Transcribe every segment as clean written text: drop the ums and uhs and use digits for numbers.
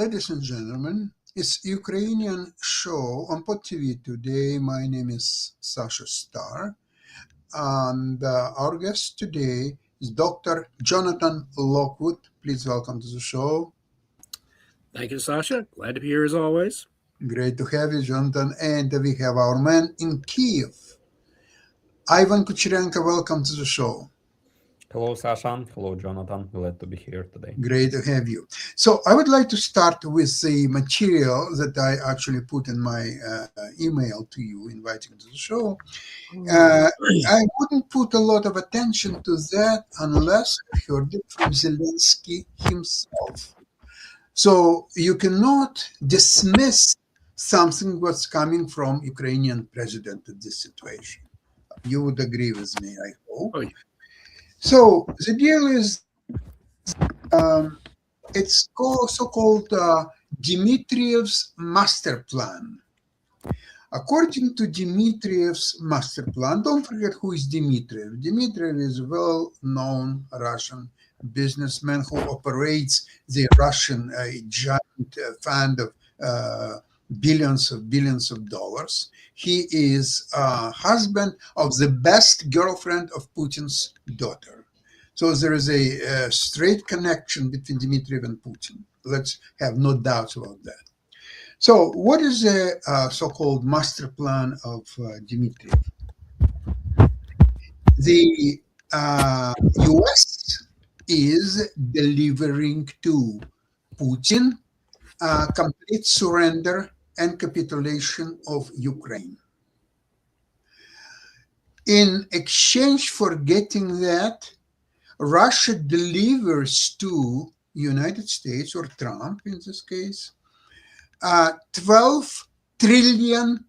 ladies and gentlemen, it's Ukrainian show on Pod TV today. My name is Sasha Star, and our guest today is Dr. Jonathan Lockwood. Please welcome to the show. Thank you, Sasha. Glad to be here as always. Great to have you, Jonathan. And we have our man in Kiev, Ivan Kucherenko. Welcome to the show. Hello, Sasha. Hello, Jonathan. Glad to be here today. Great to have you. So I would like to start with the material that I actually put in my email to you, inviting to the show. I wouldn't put a lot of attention to that unless I heard it from Zelensky himself. So you cannot dismiss something what's coming from Ukrainian president in this situation. You would agree with me, I hope. Oh, yeah. So the deal is, it's so-called Dmitriev's master plan. According to Dmitriev's master plan, don't forget who is Dmitriev. Dmitriev is a well-known Russian businessman who operates the Russian giant fund of billions of dollars. He is husband of the best girlfriend of Putin's daughter. So there is a straight connection between Dmitriev and Putin. Let's have no doubts about that. So what is the so-called master plan of Dmitriev? The US is delivering to Putin complete surrender and capitulation of Ukraine. In exchange for getting that, Russia delivers to United States, or Trump in this case, $12 trillion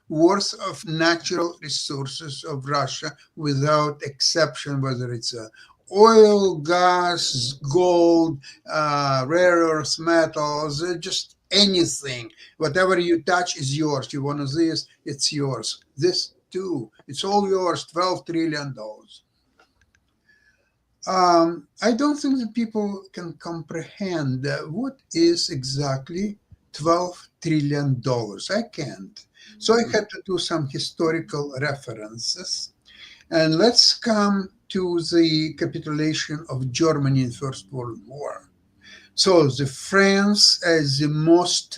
worth of natural resources of Russia without exception, whether it's oil, gas, gold, rare earth metals, just anything. Whatever you touch is yours. You want this, it's yours. This too, it's all yours, $12 trillion. I don't think that people can comprehend what is exactly $12 trillion. I can't. So I had to do some historical references. And let's come to the capitulation of Germany in the First World War. So the France as the most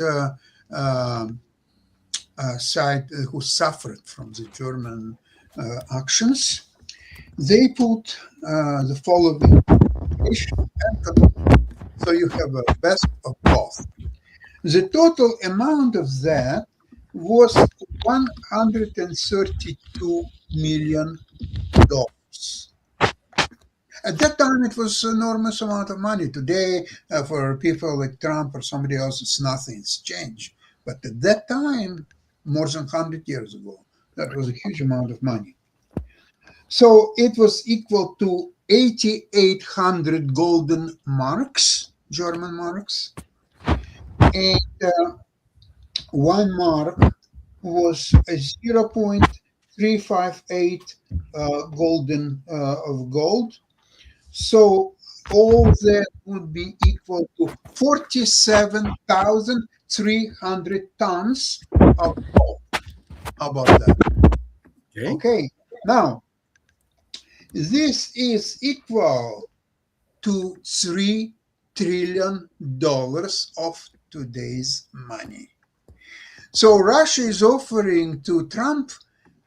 side who suffered from the German actions, they put the following. So you have a best of both. The total amount of that was $132 million. At that time, it was an enormous amount of money. Today, for people like Trump or somebody else, it's nothing. It's changed. But at that time, more than 100 years ago, that was a huge amount of money. So it was equal to 8,800 golden marks, German marks. And 1 mark was a 0.358 golden of gold. So all that would be equal to 47,300 tons of gold. How about that? Okay. Now, this is equal to $3 trillion of today's money. So Russia is offering to Trump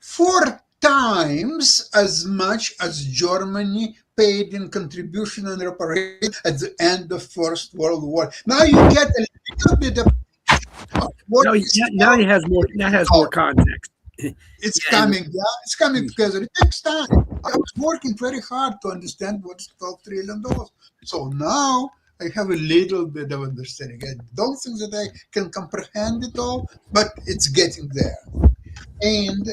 4 times as much as Germany paid in contribution and reparation at the end of First World War. Now you get a little bit of what now he has more. Now has more context. It's coming. Yeah, it's coming together. It takes time. I was working very hard to understand what's $12 trillion. So now I have a little bit of understanding. I don't think that I can comprehend it all, but it's getting there. And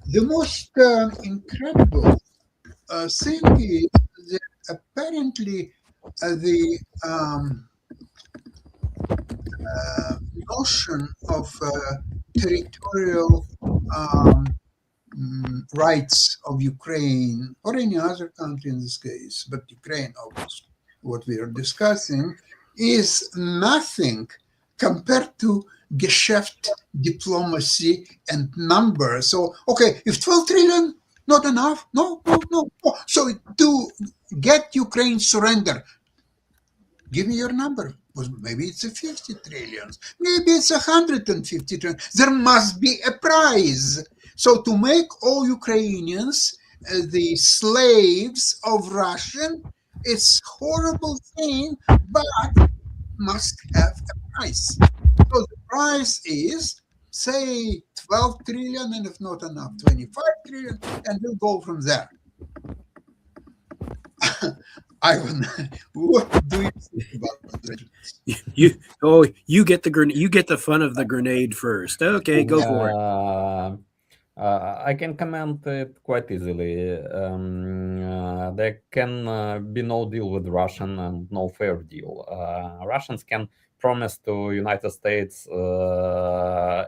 the most incredible thing is that apparently the notion of territorial rights of Ukraine or any other country in this case, but Ukraine, obviously, what we are discussing, is nothing compared to Geschäft diplomacy and numbers. So, okay, if 12 trillion not enough, no. So to get Ukraine surrender, give me your number. Well, maybe it's a 50 trillions, maybe it's 150 trillion. There must be a price. So to make all Ukrainians the slaves of Russian, it's horrible thing, but must have a price. So the price is, say, 12 trillion, and if not enough, 25 trillion, and we'll go from there. Ivan, what do you think about that? You get the fun of the grenade first. Okay, go for it. I can comment it quite easily. There can be no deal with Russian and no fair deal. Russians can promise to United States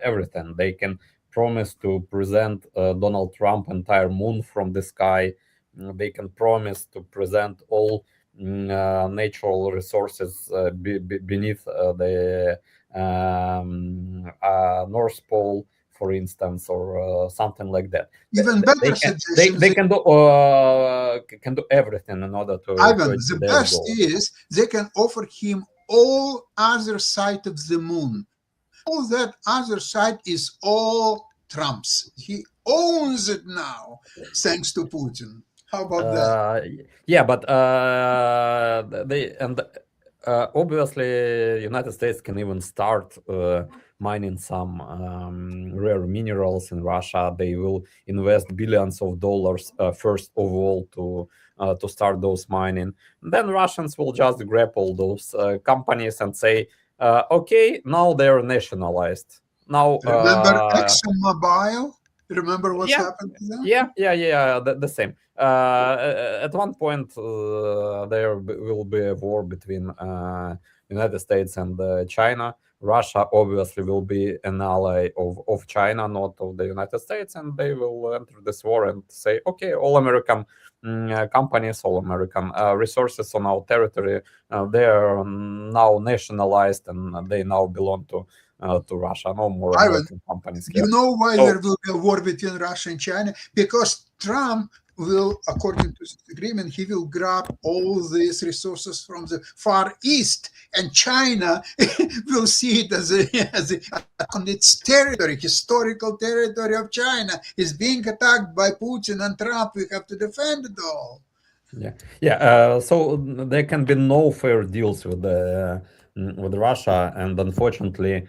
everything. They can promise to present Donald Trump entire moon from the sky. They can promise to present all natural resources beneath the North Pole, for instance, or something like that. Even better they suggestions. They can do everything in order to. Ivan, the best is they can offer him all other side of the moon. All that other side is all Trump's. He owns it now, thanks to Putin. How about that? Yeah, but obviously, United States can even start mining some rare minerals in Russia. They will invest billions of dollars first of all to start those mining. Then Russians will just grab all those companies and say, okay, now they're nationalized. Now, remember ExxonMobil? Remember what's happened to them? Yeah, the same. At one point, there will be a war between United States and China. Russia obviously will be an ally of China, not of the United States, and they will enter this war and say, okay, all American companies, all American resources on our territory, they are now nationalized and they now belong to Russia. No more American companies here. You know why there will be a war between Russia and China? Because Trump will, according to this agreement, he will grab all these resources from the Far East, and China will see it as on its territory, historical territory of China is being attacked by Putin and Trump. We have to defend it all. So there can be no fair deals with Russia, and unfortunately,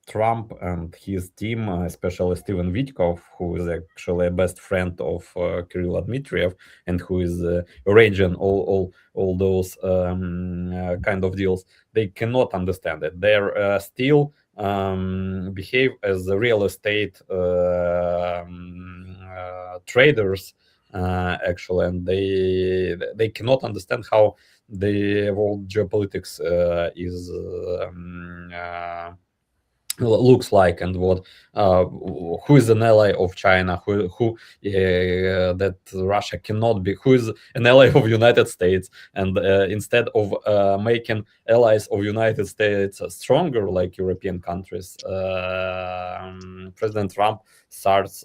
Trump and his team, especially Steven Vitkov, who is actually a best friend of Kirill Dmitriev and who is arranging all those kind of deals, they cannot understand it. They're still behave as real estate traders, actually, and they cannot understand how the world geopolitics is looks like, and what who is an ally of China, who that Russia cannot be, who is an ally of United States, and instead of making allies of United States stronger like European countries, President Trump starts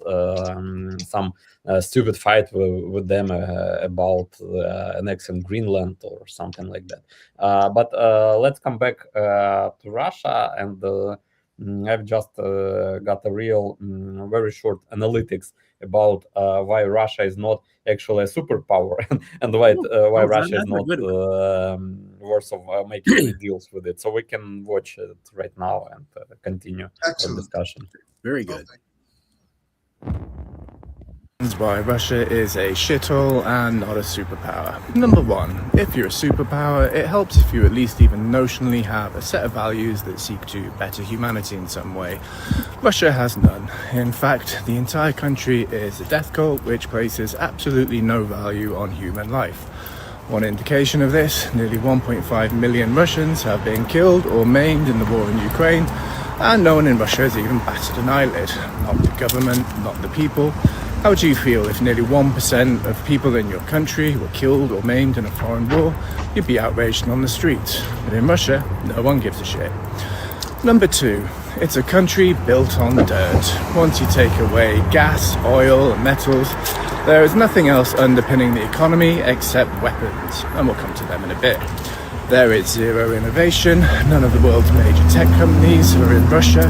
some stupid fight with them about annexing Greenland or something like that. But let's come back to Russia, and I've just got a real very short analytics about why Russia is not actually a superpower and why Russia is not worth of making any deals with it. So we can watch it right now and continue the discussion. Very good. Why Russia is a shithole and not a superpower. Number one, if you're a superpower, it helps if you at least even notionally have a set of values that seek to better humanity in some way. Russia has none. In fact, the entire country is a death cult which places absolutely no value on human life. One indication of this, nearly 1.5 million Russians have been killed or maimed in the war in Ukraine, and no one in Russia has even batted an eyelid. Not the government, not the people. How would you feel if nearly 1% of people in your country were killed or maimed in a foreign war? You'd be outraged on the streets. But in Russia, no one gives a shit. Number 2, it's a country built on dirt. Once you take away gas, oil, and metals, there is nothing else underpinning the economy except weapons, and we'll come to them in a bit. There is zero innovation, none of the world's major tech companies are in Russia,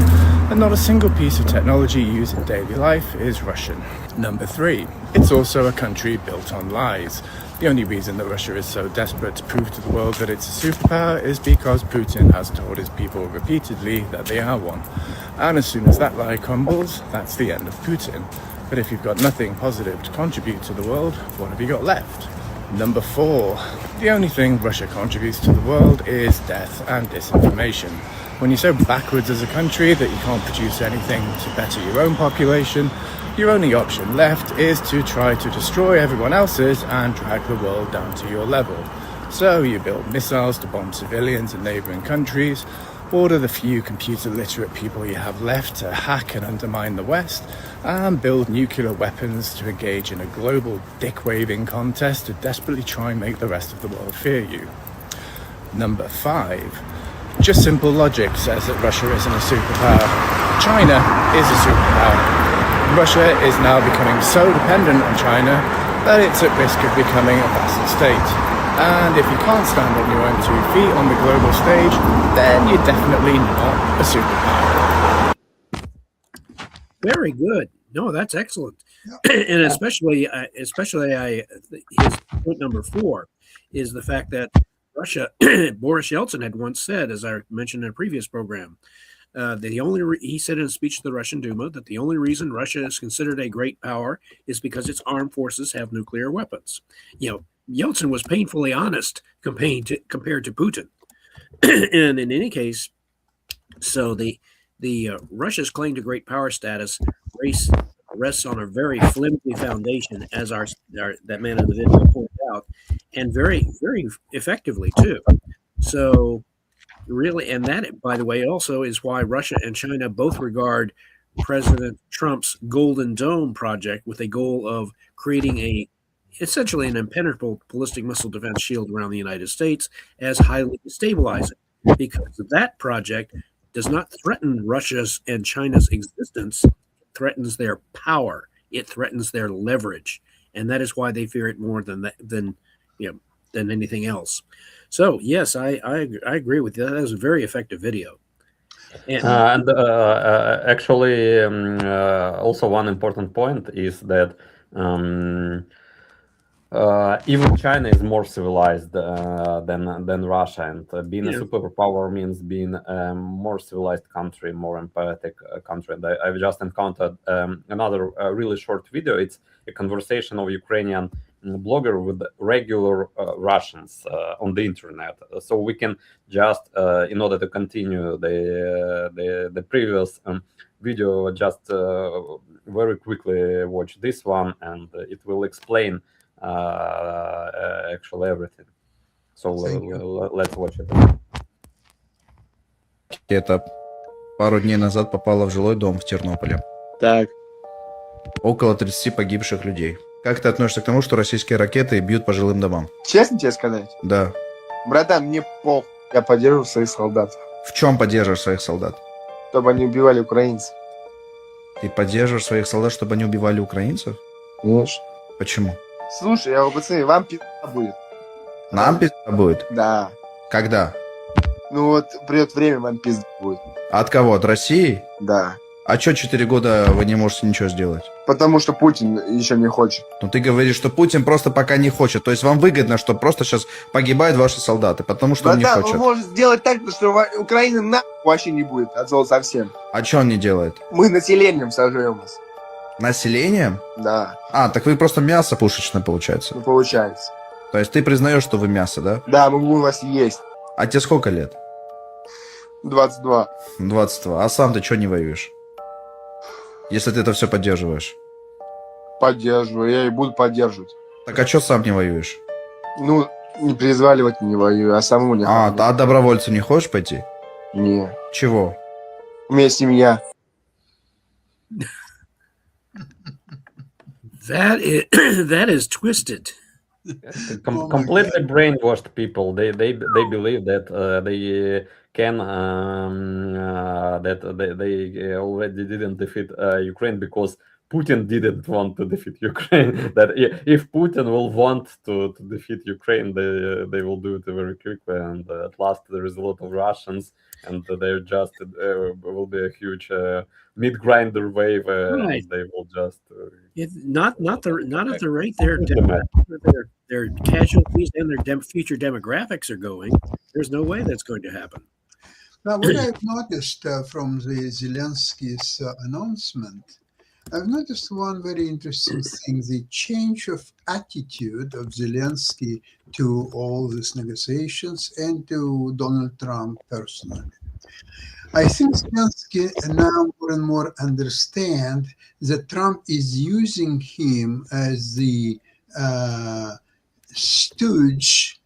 and not a single piece of technology used in daily life is Russian. Number 3, it's also a country built on lies. The only reason that Russia is so desperate to prove to the world that it's a superpower is because Putin has told his people repeatedly that they are one. And as soon as that lie crumbles, that's the end of Putin. But if you've got nothing positive to contribute to the world, what have you got left? Number 4, the only thing Russia contributes to the world is death and disinformation. When you're so backwards as a country that you can't produce anything to better your own population, your only option left is to try to destroy everyone else's and drag the world down to your level. So you build missiles to bomb civilians in neighbouring countries, order the few computer literate people you have left to hack and undermine the West, and build nuclear weapons to engage in a global dick-waving contest to desperately try and make the rest of the world fear you. Number 5. Just simple logic says that Russia isn't a superpower. China is a superpower. Russia is now becoming so dependent on China that it's at risk of becoming a vassal state. And if you can't stand on your own 2 feet on the global stage, then you're definitely not a superpower. Very good. No, that's excellent. And especially his point number 4 is the fact that Russia, Boris Yeltsin had once said, as I mentioned in a previous program, that he said in a speech to the Russian Duma that the only reason Russia is considered a great power is because its armed forces have nuclear weapons. Yeltsin was painfully honest compared to Putin. And in any case, so the Russia's claim to great power status rests on a very flimsy foundation, as that man in the video pointed out, and very, very effectively too. So really, and that, by the way, also is why Russia and China both regard President Trump's Golden Dome project with a goal of creating essentially an impenetrable ballistic missile defense shield around the United States as highly destabilizing, because that project does not threaten Russia's and China's existence. It threatens their power. It threatens their leverage, and that is why they fear it more than anything else. So yes, I agree with you. That was a very effective video. Actually, also one important point is that even China is more civilized than Russia, and being a superpower means being a more civilized country, more empathetic country. And I've just encountered another really short video. It's a conversation of Ukrainian blogger with regular Russians on the internet. So we can just, in order to continue the previous video, just very quickly watch this one, and it will explain actually everything. So let's watch it. Это пару дней назад попала в жилой дом в Тернополе. Так. Около 30 погибших людей. Как ты относишься к тому, что российские ракеты бьют по жилым домам? Честно тебе сказать? Да. Братан, мне похуй. Я поддерживаю своих солдат. В чем поддерживаешь своих солдат? Чтобы они убивали украинцев. Ты поддерживаешь своих солдат, чтобы они убивали украинцев? Конечно. Почему? Слушай, я пацаны, вам пизда будет. Нам пизда будет? Да. Когда? Ну вот, придет время, вам пизда будет. От кого? От России? Да. А чё 4 года вы не можете ничего сделать? Потому что Путин еще не хочет. Ну ты говоришь, что Путин просто пока не хочет. То есть вам выгодно, что просто сейчас погибают ваши солдаты, потому что он не Братан, хочет. он может сделать так, что Украины нахуй вообще не будет от слова совсем. А что он не делает? Мы населением сожрем вас. Населением? Да. А, так вы просто мясо пушечное получается. Ну получается. То есть ты признаешь, что вы мясо, да? Да, мы будем вас есть. А тебе сколько лет? 22. 22. А сам ты что не воюешь? Если ты это все поддерживаешь. Поддерживаю, я и буду поддерживать. Так а что сам не воюешь? Ну, не призвали вот не воюю, а самому не А, хожу. а добровольцем не хочешь пойти? Не. Чего? У меня семья. That is that is twisted. Oh my Completely brainwashed people. They believe that they can that they already didn't defeat Ukraine because Putin didn't want to defeat Ukraine. That if Putin will want to defeat Ukraine, they will do it very quickly. And at last, there is a lot of Russians, and they're just will be a huge meat grinder wave, Right. and they will just Not at the rate their their casualties and their future demographics are going. There's no way that's going to happen. Now, what I've noticed from the Zelensky's announcement, I've noticed one very interesting thing: the change of attitude of Zelensky to all these negotiations and to Donald Trump personally. I think Zelensky now more and more understand that Trump is using him as the stooge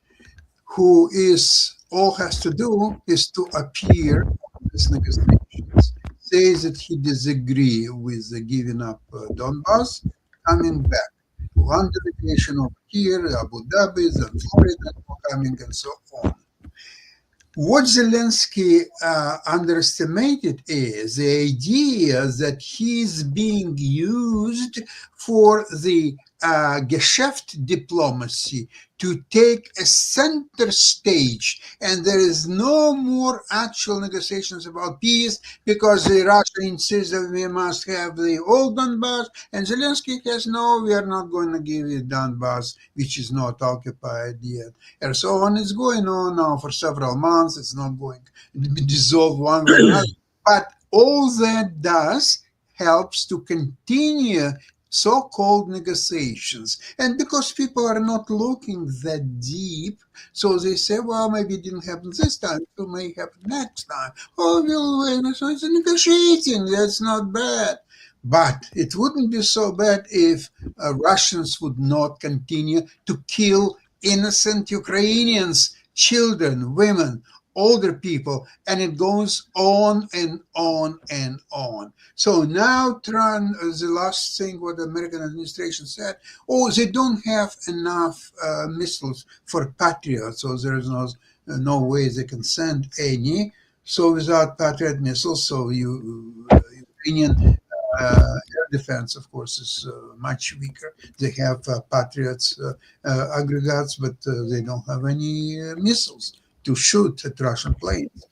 who is all has to do is to appear in these negotiations, say that he disagree with the giving up Donbass, coming back. One delegation over here, Abu Dhabi, then Florida coming, and so on. What Zelensky underestimated is the idea that he's being used for the Geschäft diplomacy to take a center stage, and there is no more actual negotiations about peace because the Russia insists that we must have the old Donbass, and Zelensky says, no, we are not going to give you Donbass, which is not occupied yet. And so on is going on now for several months. It's not going to be dissolved one way or another. But all that does helps to continue so-called negotiations. And because people are not looking that deep, so they say, well, maybe it didn't happen this time, it may happen next time. Oh, well, so it's negotiating, that's not bad. But it wouldn't be so bad if Russians would not continue to kill innocent Ukrainians, children, women, older people, and it goes on and on and on. So now the last thing what the American administration said, oh, they don't have enough missiles for Patriot, so there's no way they can send any. So without Patriot missiles, so Ukrainian air defense, of course, is much weaker. They have Patriots aggregates, but they don't have any missiles to shoot at Russian planes.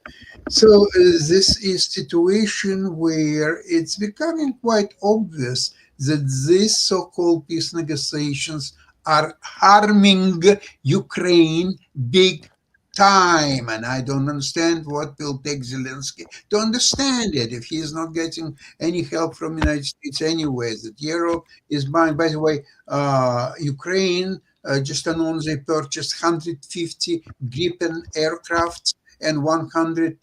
So this is situation where it's becoming quite obvious that these so-called peace negotiations are harming Ukraine big time. And I don't understand what will take Zelensky to understand it if he is not getting any help from the United States anyway. That Europe is buying, by the way, Ukraine just announced they purchased 150 Gripen aircrafts and 100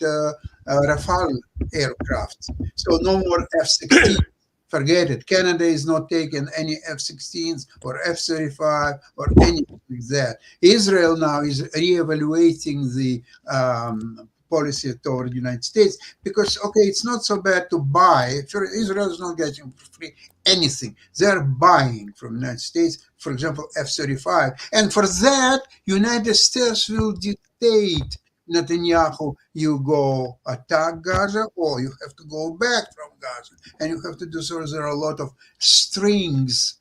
Rafale aircraft. So no more F-16. Forget it. Canada is not taking any F-16s or F-35 or anything like that. Israel now is reevaluating the policy toward the United States because, okay, it's not so bad to buy. Israel is not getting for free anything. They're buying from the United States, for example, F-35. And for that, United States will dictate Netanyahu, you go attack Gaza or you have to go back from Gaza. And you have to do so. There are a lot of strings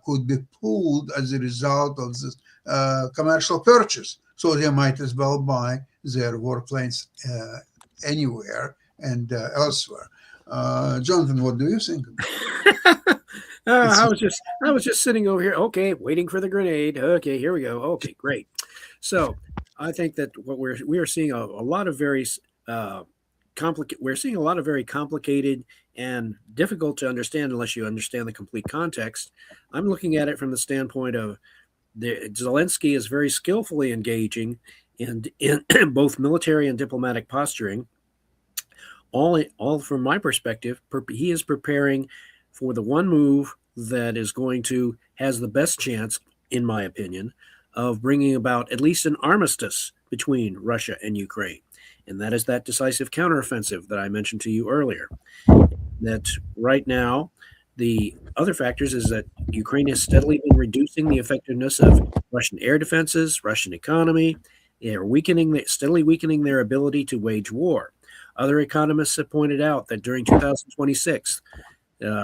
could be pulled as a result of this commercial purchase. So they might as well buy their warplanes anywhere and elsewhere. Jonathan, what do you think? I was just sitting over here. Okay, waiting for the grenade. Okay, here we go. Okay, great. So I think that what we are seeing a lot of very complicated and difficult to understand unless you understand the complete context. I'm looking at it from the standpoint of Zelensky is very skillfully engaging in both military and diplomatic posturing. All from my perspective, he is preparing for the one move that is going to has the best chance, in my opinion, of bringing about at least an armistice between Russia and Ukraine. And that is that decisive counteroffensive that I mentioned to you earlier. That right now, the other factors is that Ukraine has steadily been reducing the effectiveness of Russian air defenses, Russian economy. They're steadily weakening their ability to wage war. Other economists have pointed out that during 2026,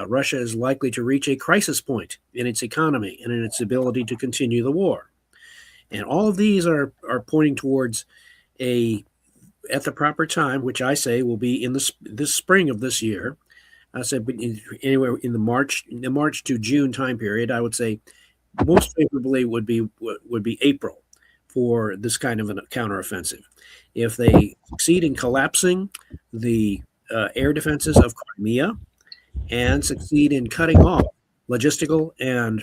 Russia is likely to reach a crisis point in its economy and in its ability to continue the war. And all of these are pointing towards at the proper time, which I say will be in this spring of this year. I said anywhere in the March to June time period. I would say most favorably would be April for this kind of a counteroffensive. If they succeed in collapsing the air defenses of Crimea and succeed in cutting off logistical and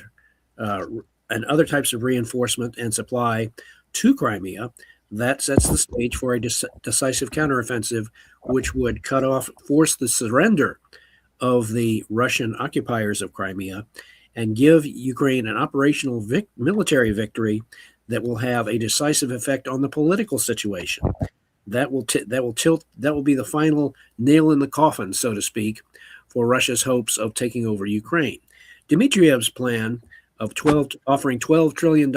other types of reinforcement and supply to Crimea, that sets the stage for a decisive counteroffensive, which would force the surrender of the Russian occupiers of Crimea and give Ukraine an operational military victory that will have a decisive effect on the political situation. That will be the final nail in the coffin, so to speak, for Russia's hopes of taking over Ukraine. Dmitriev's plan of offering $12 trillion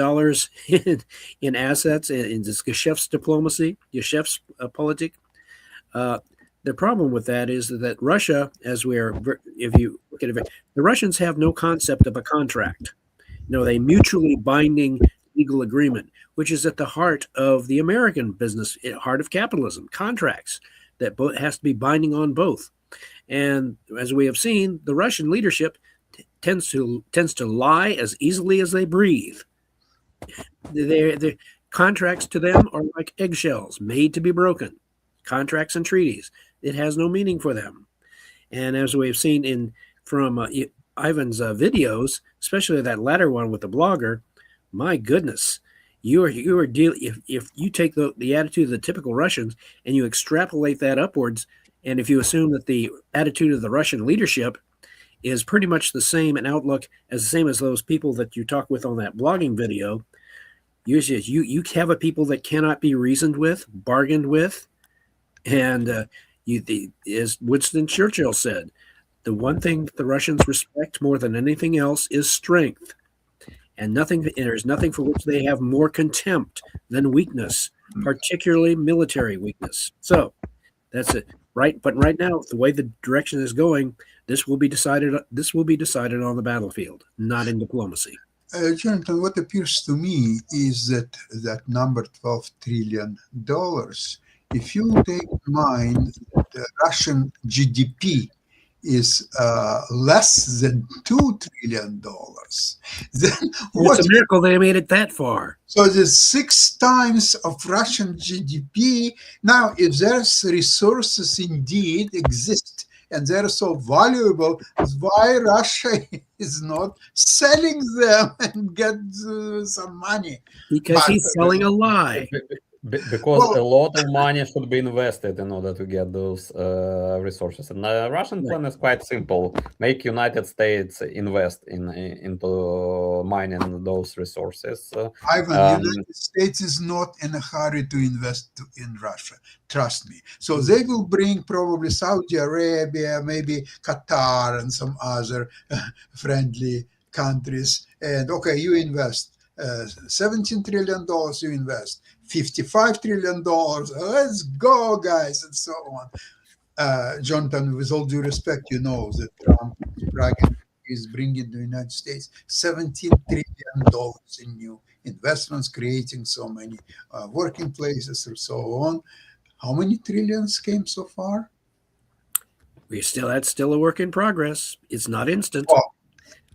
in assets in this Geschäftsdiplomacy, Geschäftspolitik. The problem with that is that Russia, if you look at it, the Russians have no concept of a contract. They mutually binding legal agreement, which is at the heart of the American business, heart of capitalism, contracts that has to be binding on both. And as we have seen, the Russian leadership tends to lie as easily as they breathe. The contracts to them are like eggshells made to be broken. Contracts and treaties. It has no meaning for them. And as we have seen from Ivan's videos, especially that latter one with the blogger, my goodness, you are dealing. If you take the attitude of the typical Russians and you extrapolate that upwards, and if you assume that the attitude of the Russian leadership is pretty much the same in outlook as the same as those people that you talk with on that blogging video, you have a people that cannot be reasoned with, bargained with, and as Winston Churchill said, the one thing that the Russians respect more than anything else is strength. And there's nothing for which they have more contempt than weakness, particularly military weakness. So that's it. Right. But right now, the way the direction is going, this will be decided on the battlefield, not in diplomacy. Jonathan, what appears to me is that number $12 trillion, if you take in mind the Russian GDP is less than $2 trillion, then it's a miracle they made it that far. So there's 6 times of Russian GDP. Now, if there's resources indeed exist and they're so valuable, why Russia is not selling them and get some money? Because he's selling a lie. Because a lot of money should be invested in order to get those resources. And the Russian plan is quite simple: make United States invest into mining those resources. Ivan, United States is not in a hurry to invest in Russia. Trust me. So they will bring probably Saudi Arabia, maybe Qatar, and some other friendly countries. And okay, you invest $17 trillion. You invest $55 trillion. Let's go, guys, and so on. Jonathan, with all due respect, you know that Trump is bringing the United States $17 trillion in new investments, creating so many working places and so on. How many trillions came so far? That's still a work in progress. It's not instant. Oh,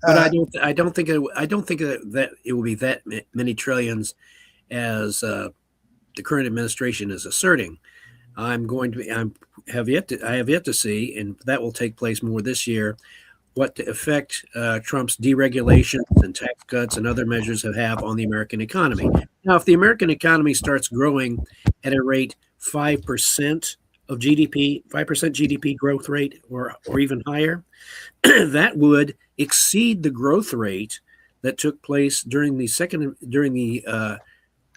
but I don't think that it will be that many trillions as the current administration is asserting. I have yet to see, and that will take place more this year, what the effect Trump's deregulations and tax cuts and other measures have on the American economy. Now, if the American economy starts growing at a rate 5% of GDP, 5% GDP growth rate, or even higher, that would exceed the growth rate that took place during the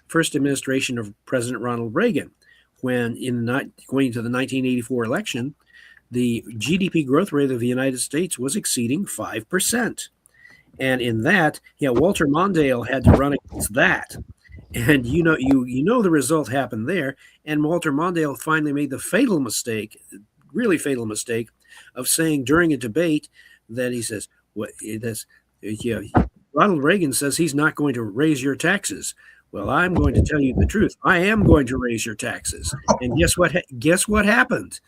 first administration of President Ronald Reagan, when going to the 1984 election, the GDP growth rate of the United States was exceeding 5%. And in that, Walter Mondale had to run against that. And you know the result happened there. And Walter Mondale finally made the fatal mistake, really fatal mistake, of saying during a debate that he says, Ronald Reagan says he's not going to raise your taxes. Well, I'm going to tell you the truth. I am going to raise your taxes. And guess what? Guess what happened?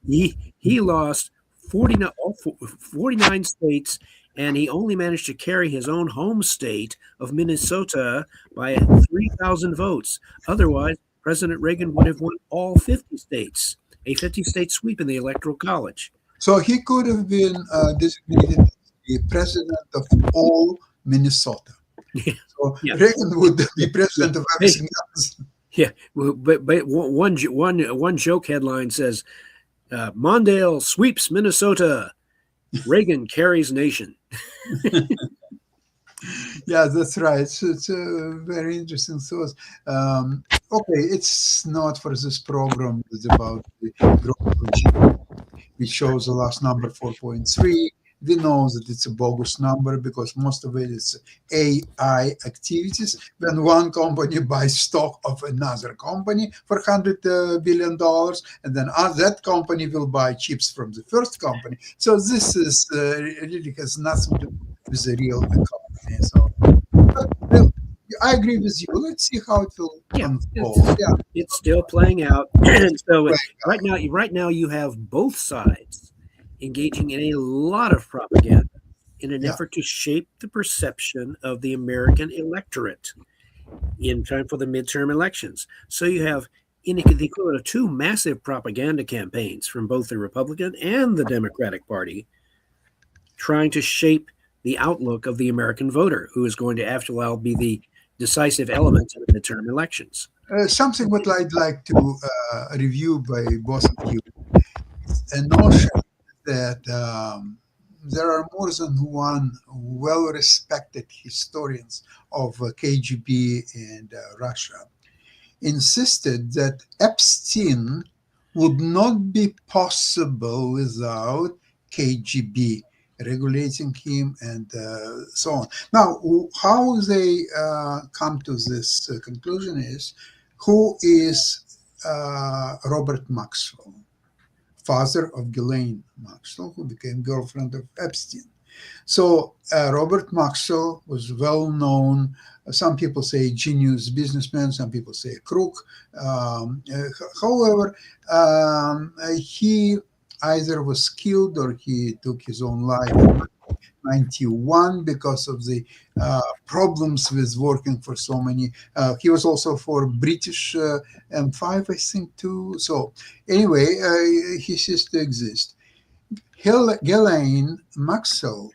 He lost 49 states, and he only managed to carry his own home state of Minnesota by 3,000 votes. Otherwise, President Reagan would have won all 50 states, a 50-state sweep in the Electoral College. So he could have been designated the president of all Minnesota. So Reagan would be president of everything else. Yeah, but one joke headline says, Mondale sweeps Minnesota, Reagan carries nation. Yeah, that's right. So it's a very interesting source. Okay, it's not for this program. It's about the growth of GDP. It shows the last number 4.3. We know that it's a bogus number because most of it is AI activities. When one company buys stock of another company for $100 billion, and then that company will buy chips from the first company. So this is really has nothing to do with the real economy. So well, I agree with you. Let's see how it will unfold. It's still playing out. So right now you have both sides engaging in a lot of propaganda in an effort to shape the perception of the American electorate in time for the midterm elections. So you have the equivalent of two massive propaganda campaigns from both the Republican and the Democratic Party trying to shape the outlook of the American voter, who is going to, after a while, be the decisive element in the midterm elections. Something what I'd like to review by both of you is a notion that there are more than one well-respected historians of KGB and Russia insisted that Epstein would not be possible without KGB regulating him and so on. Now, how they come to this conclusion is, who is Robert Maxwell, father of Ghislaine Maxwell, who became girlfriend of Epstein. So Robert Maxwell was well known. Some people say genius businessman, some people say crook. However, he either was killed or he took his own life in 1991 because of the problems with working for so many. He was also for British M5, I think, too. So anyway, he ceased to exist. Ghislaine Maxwell,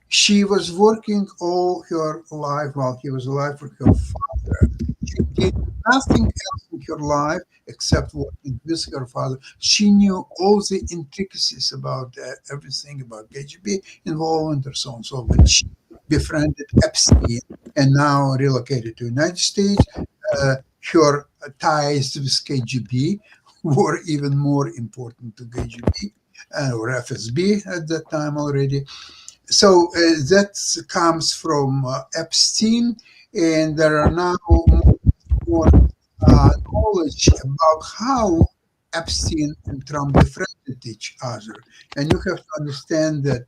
she was working all her life while he was alive for her father. She did nothing else in her life except working with her father. She knew all the intricacies about everything about KGB involvement and so on. So when she befriended Epstein and now relocated to the United States, her ties with KGB were even more important to KGB or FSB at that time already. So that comes from Epstein, and there are now more knowledge about how Epstein and Trump befriended each other. And you have to understand that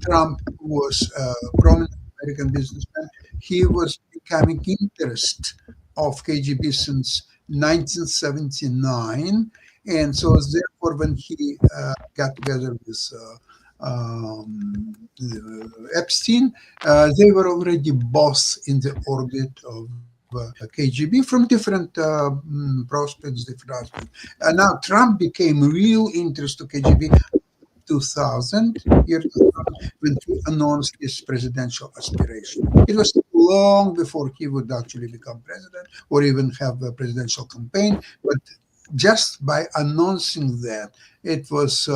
Trump was a prominent American businessman. He was becoming interest of KGB since 1979. And so therefore, when he got together with Epstein, they were already both in the orbit of KGB from different prospects, different aspects. And now Trump became real interest to KGB 2000, when he announced his presidential aspiration. It was long before he would actually become president or even have a presidential campaign, but just by announcing that, it was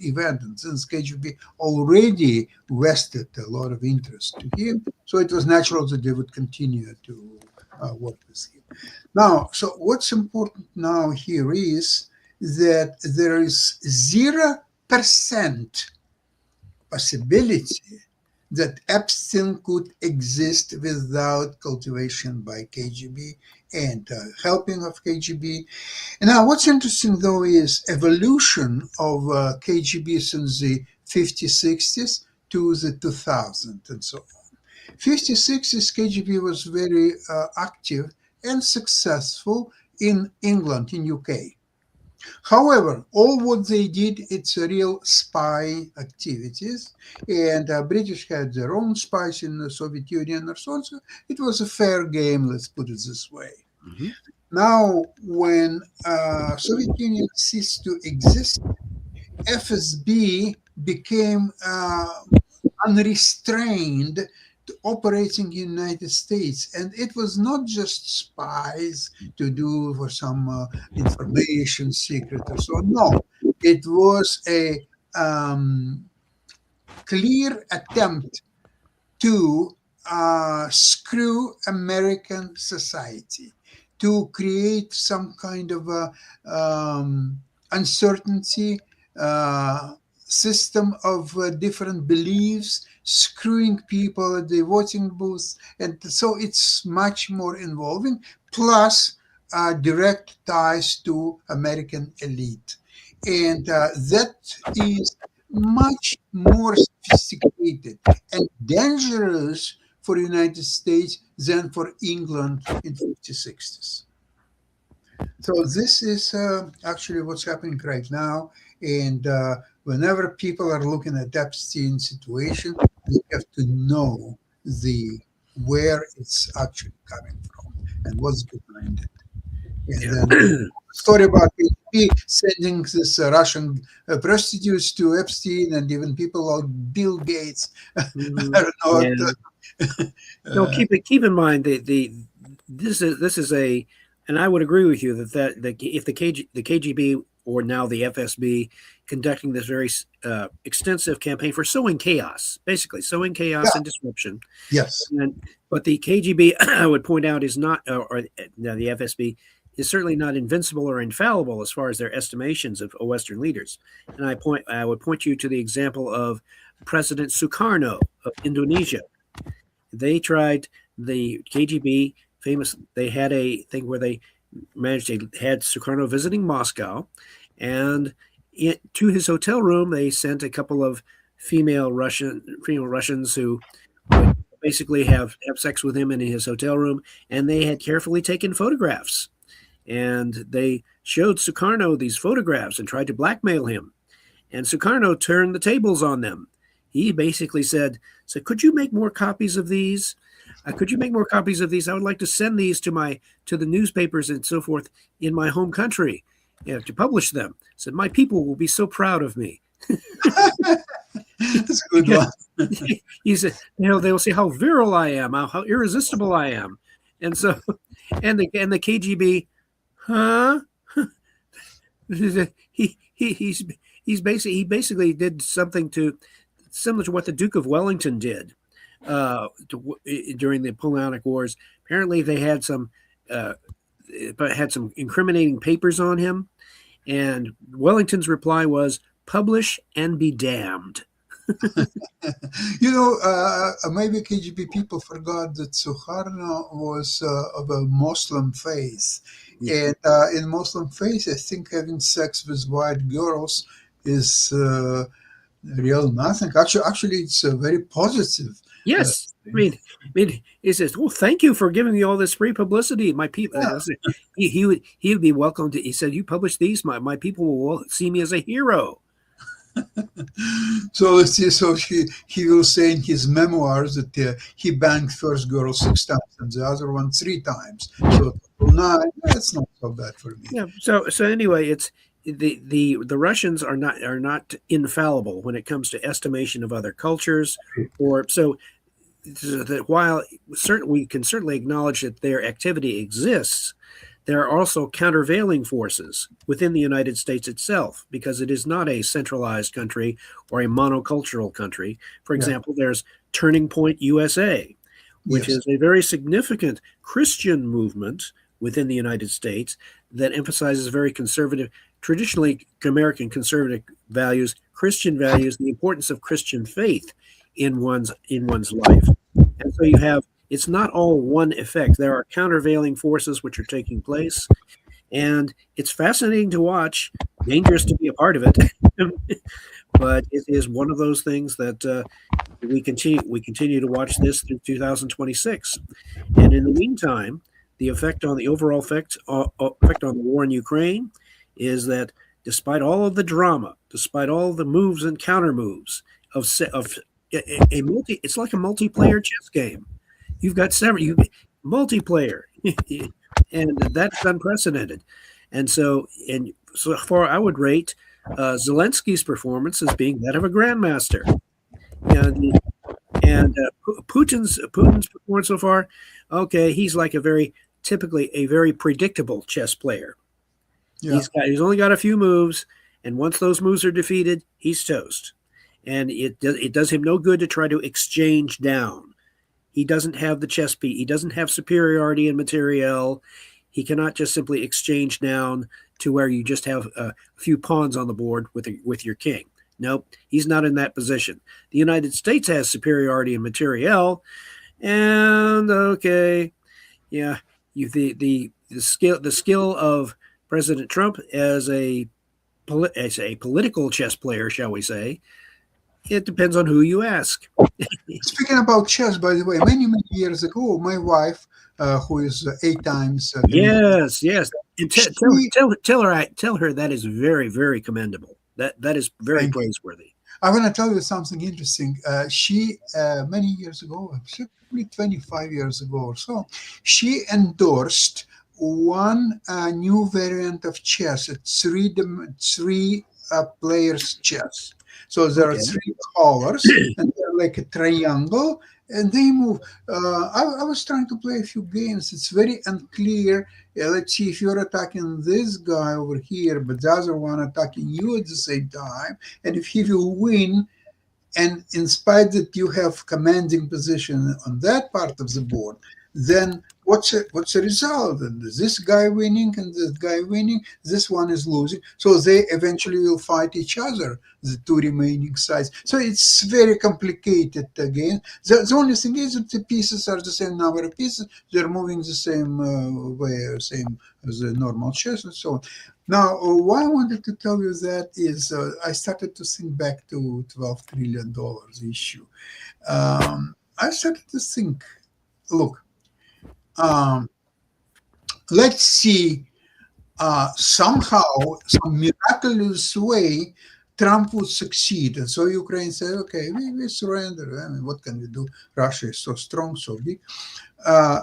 event, and since KGB already vested a lot of interest to him, so it was natural that they would continue to work with him. Now, so what's important now here is that there is 0% possibility that Epstein could exist without cultivation by KGB and helping of KGB. And now what's interesting though is evolution of KGB since the 50s, 60s to the 2000s and so on. 50s, 60s KGB was very active and successful in England, in UK. However, all what they did, it's a real spy activities, and British had their own spies in the Soviet Union or so on. So it was a fair game, let's put it this way. Mhm. Now, when Soviet Union ceased to exist, FSB became unrestrained to operating in the United States. And it was not just spies to do for some information secret or so on. No, it was a clear attempt to screw American society, to create some kind of uncertainty, system of different beliefs, screwing people at the voting booth. And so it's much more involving, plus direct ties to American elite. And that is much more sophisticated and dangerous for the United States than for England in 50s, 60s. So this is actually what's happening right now. And whenever people are looking at Epstein situation, they have to know where it's actually coming from and what's behind it. And then story about HP sending this Russian prostitutes to Epstein, and even people like Bill Gates. I don't know. Yeah. No, keep in mind this is a, and I would agree with you that if the KGB or now the FSB conducting this very extensive campaign for sowing chaos, basically sowing chaos and disruption. Yes. But the KGB, I would point out, is not, or no, the FSB is certainly not invincible or infallible as far as their estimations of Western leaders. And I would point you to the example of President Sukarno of Indonesia. They tried, the KGB they had a thing where they had Sukarno visiting Moscow, and to his hotel room they sent a couple of female Russians who would basically have sex with him in his hotel room, and they had carefully taken photographs, and they showed Sukarno these photographs and tried to blackmail him, and Sukarno turned the tables on them. He basically said, could you make more copies of these? Could you make more copies of these? I would like to send these to the newspapers and so forth in my home country, to publish them. Said, my people will be so proud of me. That's a good one. He said, they will say how virile I am, how irresistible I am. And so, and the KGB, huh? he basically did something similar to what the Duke of Wellington did during the Napoleonic Wars. Apparently, they had some incriminating papers on him, and Wellington's reply was, "Publish and be damned." Maybe KGB people forgot that Sukarno was of a Muslim faith. And in Muslim faith, I think having sex with white girls is real nothing. Actually, it's very positive. Yes. I mean, he says, "Well, thank you for giving me all this free publicity. My people," he would be welcome to. He said, "You publish these, my people will see me as a hero." So let's see. So he will say in his memoirs that he banged first girl 6 times and the other one 3 times. So 9. That's not so bad for me. Yeah. So anyway, it's the Russians are not infallible when it comes to estimation of other cultures, or so that while we can certainly acknowledge that their activity exists, there are also countervailing forces within the United States itself, because it is not a centralized country or a monocultural country. For example, there's Turning Point USA, which is a very significant Christian movement within the United States that emphasizes very conservative, traditionally American conservative values, Christian values, the importance of Christian faith in one's life. And so you have, it's not all one effect. There are countervailing forces which are taking place, and it's fascinating to watch, dangerous to be a part of it. But it is one of those things that we continue to watch this through 2026. And in the meantime, the overall effect on the war in Ukraine is that despite all of the drama, despite all the moves and counter moves of it's like a multiplayer chess game. You've got multiplayer, and that's unprecedented. And so far, I would rate Zelensky's performance as being that of a grandmaster, and Putin's performance so far. Okay, he's like typically a very predictable chess player. Yeah. He's only got a few moves, and once those moves are defeated, he's toast. And it does him no good to try to exchange down. He doesn't have the chess piece. He doesn't have superiority in materiel. He cannot just simply exchange down to where you just have a few pawns on the board with your king. Nope, he's not in that position. The United States has superiority in materiel, and okay, yeah, the skill of President Trump as a political chess player, shall we say, it depends on who you ask. Speaking about chess, by the way, many years ago, my wife, who is 8 times, yes, and tell her that is very, very commendable. That is very praiseworthy. I want to tell you something interesting. She many years ago, probably 25 years ago or so, she endorsed one new variant of chess. It's three players chess. So there are 3 colors, and they're like a triangle, and they move. I was trying to play a few games. It's very unclear. Let's see if you're attacking this guy over here, but the other one attacking you at the same time. And if he will win, and in spite that you have commanding position on that part of the board, then what's the result? And this guy winning and this guy winning, this one is losing. So they eventually will fight each other, the 2 remaining sides. So it's very complicated again. The only thing is that the pieces are the same number of pieces. They're moving the same way, same as the normal chess and so on. Now, why I wanted to tell you that is I started to think back to $12 trillion issue. I started to think, look, let's see, somehow, some miraculous way, Trump would succeed. And so Ukraine said, okay, we surrender. I mean, what can we do? Russia is so strong, so big.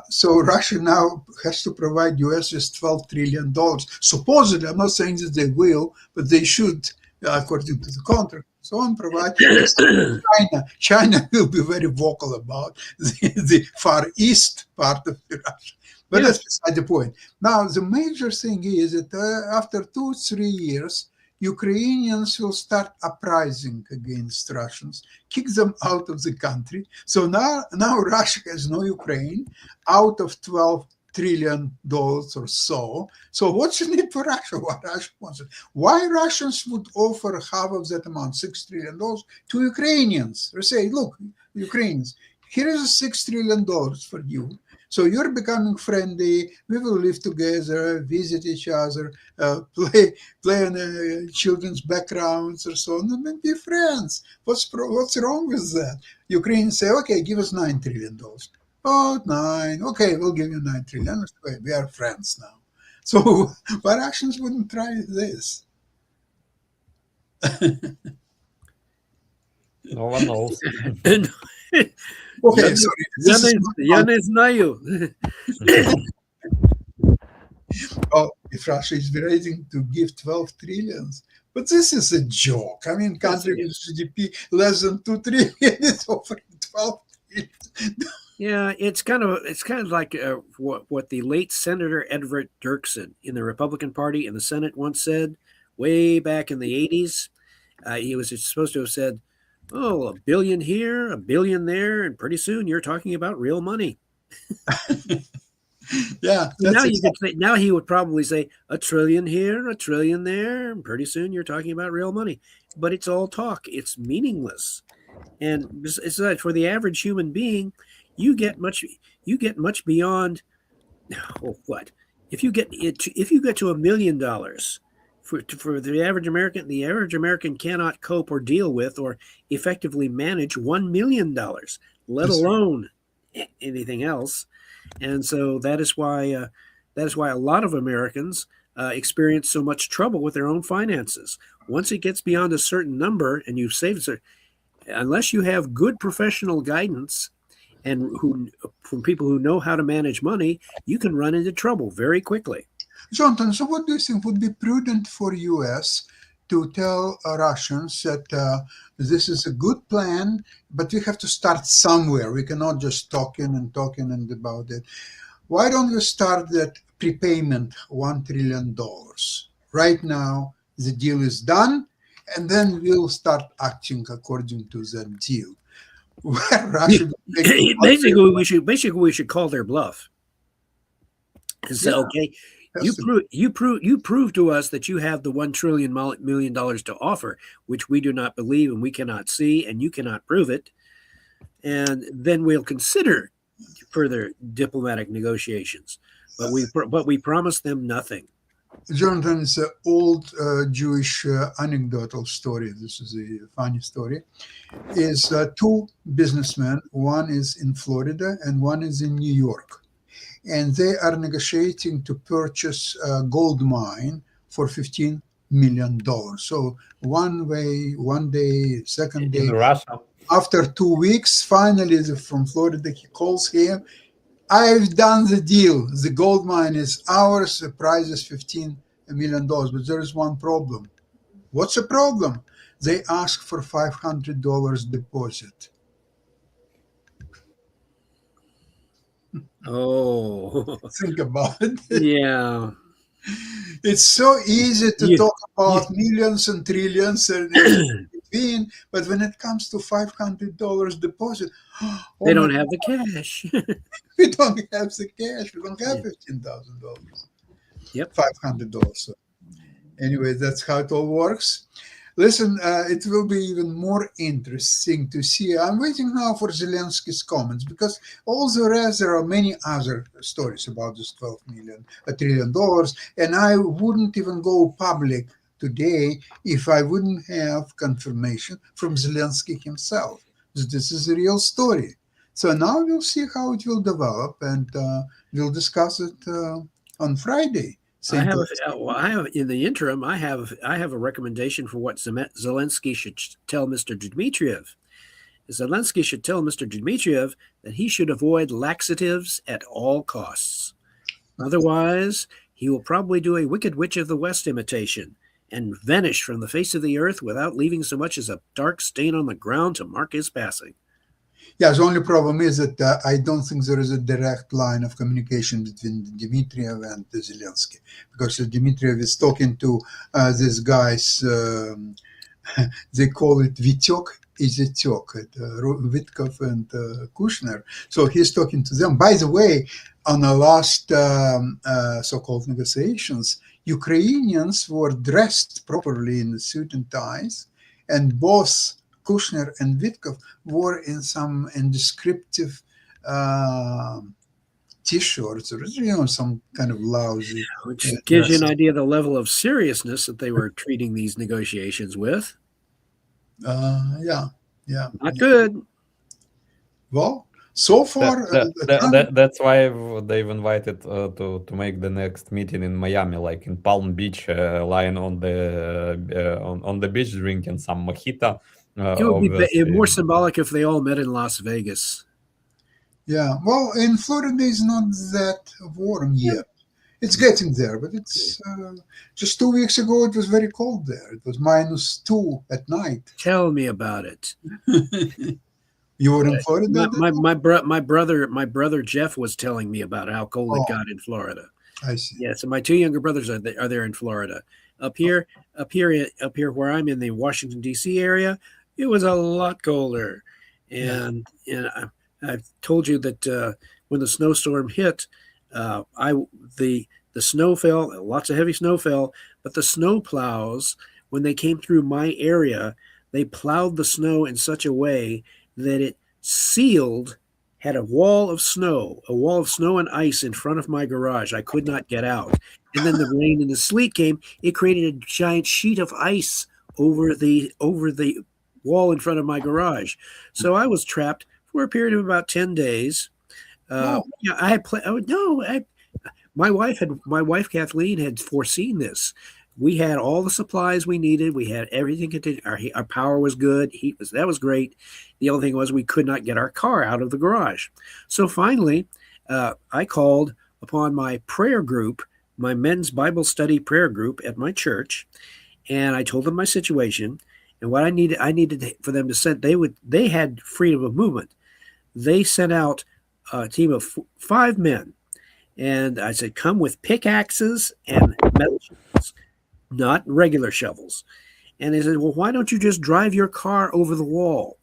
So Russia now has to provide US with $12 trillion. Supposedly, I'm not saying that they will, but they should, according to the contract. So on, provide. China will be very vocal about the Far East part of Russia. But that's beside the point. Now, the major thing is that after 2-3 years, Ukrainians will start uprising against Russians, kick them out of the country. So now Russia has no Ukraine out of $12 trillion or so. So what's in it for Russia? What Russia wants? Why Russians would offer half of that amount, $6 trillion, to Ukrainians? They say, look, Ukrainians, here is $6 trillion for you. So you're becoming friendly. We will live together, visit each other, play on children's backgrounds or so on, and be friends. What's wrong with that? Ukrainians say, okay, give us $9 trillion. Oh, 9. Okay, we'll give you $9 trillion. We are friends now. So why Russians wouldn't try this? No one knows. Okay, sorry. Я не знаю. Oh, if Russia is ready to give 12 trillions, but this is a joke. I mean, country with GDP less than 2 trillion is offering 12 trillion. Yeah, it's kind of like what the late Senator Edward Dirksen in the Republican Party in the Senate once said way back in the 80s. He was supposed to have said, oh, $1 billion here, $1 billion there, and pretty soon you're talking about real money. Yeah, Now that's you could say, now he would probably say $1 trillion here, $1 trillion there. And pretty soon you're talking about real money, but it's all talk. It's meaningless. And it's that for the average human being, you get much beyond. Oh, what if you get to $1 million for the average American? The average American cannot cope or deal with or effectively manage $1 million, let That's right. alone anything else. And so that is why a lot of Americans experience so much trouble with their own finances. Once it gets beyond a certain number and you've saved, unless you have good professional guidance and from people who know how to manage money, you can run into trouble very quickly. Jonathan, so what do you think would be prudent for US to tell Russians that this is a good plan, but we have to start somewhere. We cannot just talking and about it. Why don't we start that prepayment $1 trillion? Right now, the deal is done, and then we'll start acting according to that deal. Where Russia basically we should call their bluff and say, okay, you prove to us that you have the $1 trillion million to offer, which we do not believe and we cannot see, and you cannot prove it, and then we'll consider further diplomatic negotiations. But we promise them nothing. Jonathan, it's an old Jewish anecdotal story. This is a funny story. Is two businessmen. One is in Florida and one is in New York, and they are negotiating to purchase a gold mine for $15 million. So one day, second day. In Russia. After 2 weeks, finally, from Florida, he calls him. I've done the deal. The gold mine is ours. The price is $15 million. But there is one problem. What's the problem? They ask for $500 deposit. Oh, Think about it. yeah. It's so easy to talk about millions and trillions and between, but when it comes to $500 deposit, they don't have the cash. We don't have the cash. We don't have $15,000. Yep. $500. So anyway, that's how it all works. Listen, it will be even more interesting to see. I'm waiting now for Zelensky's comments because all the rest, there are many other stories about this $1 trillion, and I wouldn't even go public today if I wouldn't have confirmation from Zelensky himself that this is a real story. So now we'll see how it will develop, and we'll discuss it on Friday. I have in the interim. I have a recommendation for what Zelensky should tell Mr. Dmitriev. Zelensky should tell Mr. Dmitriev that he should avoid laxatives at all costs. Otherwise, he will probably do a Wicked Witch of the West imitation and vanish from the face of the earth without leaving so much as a dark stain on the ground to mark his passing. Yeah, the only problem is that I don't think there is a direct line of communication between Dmitriev and Zelensky, because Dmitriev is talking to these guys, they call it Vityok, Witkov and Kushner. So he's talking to them. By the way, on the last so-called negotiations, Ukrainians were dressed properly in the suit and ties, and both Kushner and Witkov were in some indescriptive T-shirts or some kind of lousy. Which gives you an idea of the level of seriousness that they were treating these negotiations with. Yeah. Not good. Well, so far... That's why they've invited to make the next meeting in Miami, like in Palm Beach, lying on the beach drinking some mojito. It would be more symbolic if they all met in Las Vegas. Yeah, well, in Florida it's not that warm yet. It's getting there, but it's just 2 weeks ago it was very cold there. It was -2 at night. Tell me about it. You were in Florida? My brother Jeff was telling me about how cold it got in Florida. I see. Yeah, so my two younger brothers are there in Florida. Up here where I'm in the Washington D.C. area, it was a lot colder. And I've told you that when the snowstorm hit, I the snow fell, lots of heavy snow fell, but the snow plows, when they came through my area, they plowed the snow in such a way that it sealed, had a wall of snow and ice in front of my garage. I could not get out. And then the rain and the sleet came. It created a giant sheet of ice over the wall in front of my garage. So I was trapped for a period of about 10 days. Yeah, I had my wife Kathleen had foreseen this. We had all the supplies we needed. We had everything. Our power was good. That was great. The only thing was we could not get our car out of the garage. So finally, I called upon my prayer group, my men's Bible study prayer group at my church, and I told them my situation and what I needed for them to send. They had freedom of movement. They sent out a team of 5 men, and I said, come with pickaxes and metal shovels, not regular shovels. And they said, well, why don't you just drive your car over the wall?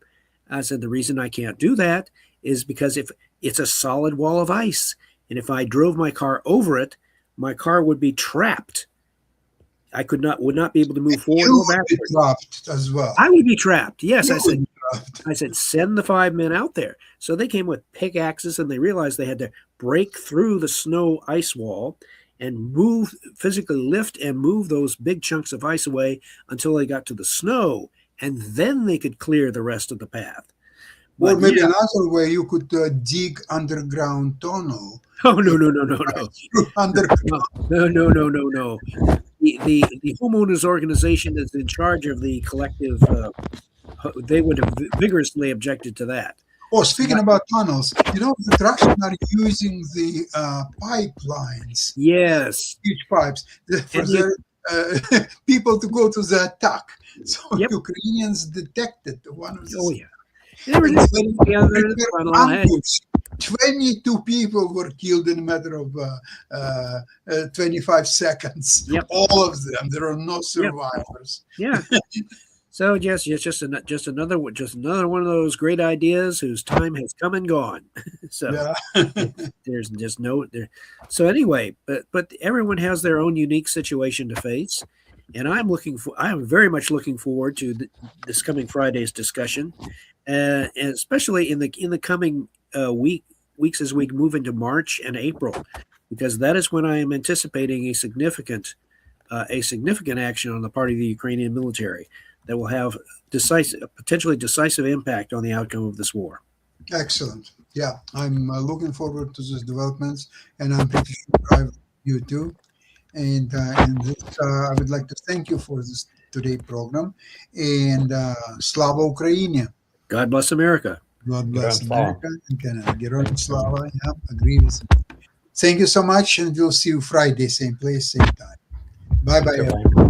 I said, the reason I can't do that is because if it's a solid wall of ice, and if I drove my car over it, my car would be trapped. I would not be able to move forward You or would be backwards. trapped as well. I would be trapped. Yes, You I said. would be trapped. I said, send the 5 men out there. So they came with pickaxes, and they realized they had to break through the snow ice wall and physically lift and move those big chunks of ice away until they got to the snow, and then they could clear the rest of the path. Or But maybe yeah. another way, you could dig underground tunnel. Oh, no. Underground. No. The homeowners organization that's in charge of the collective, they would have vigorously objected to that. Oh, speaking about tunnels, the Russians are using the pipelines, Yes. huge pipes, for And their people to go to the attack. So Yep. Ukrainians detected one of the Oh, yeah. They were just putting together the funnel. ambush. 22 people were killed in a matter of 25 seconds. Yep. All of them. There are no survivors. Yeah. So yes, it's just another one of those great ideas whose time has come and gone. So Yeah. there's just no there. So anyway, but everyone has their own unique situation to face, and I am very much looking forward to this coming Friday's discussion, and especially in the coming weeks as we move into March and April, because that is when I am anticipating a significant action on the part of the Ukrainian military that will have potentially decisive impact on the outcome of this war. Excellent. Yeah, I'm looking forward to these developments, and I'm pretty sure you too. And I would like to thank you for this today program. And Slava Ukraini. God bless America. God bless Героям слава. America and Canada. Героям слава. Yeah, agree with you. Thank you so much, and we'll see you Friday, same place, same time. Bye-bye. Goodbye.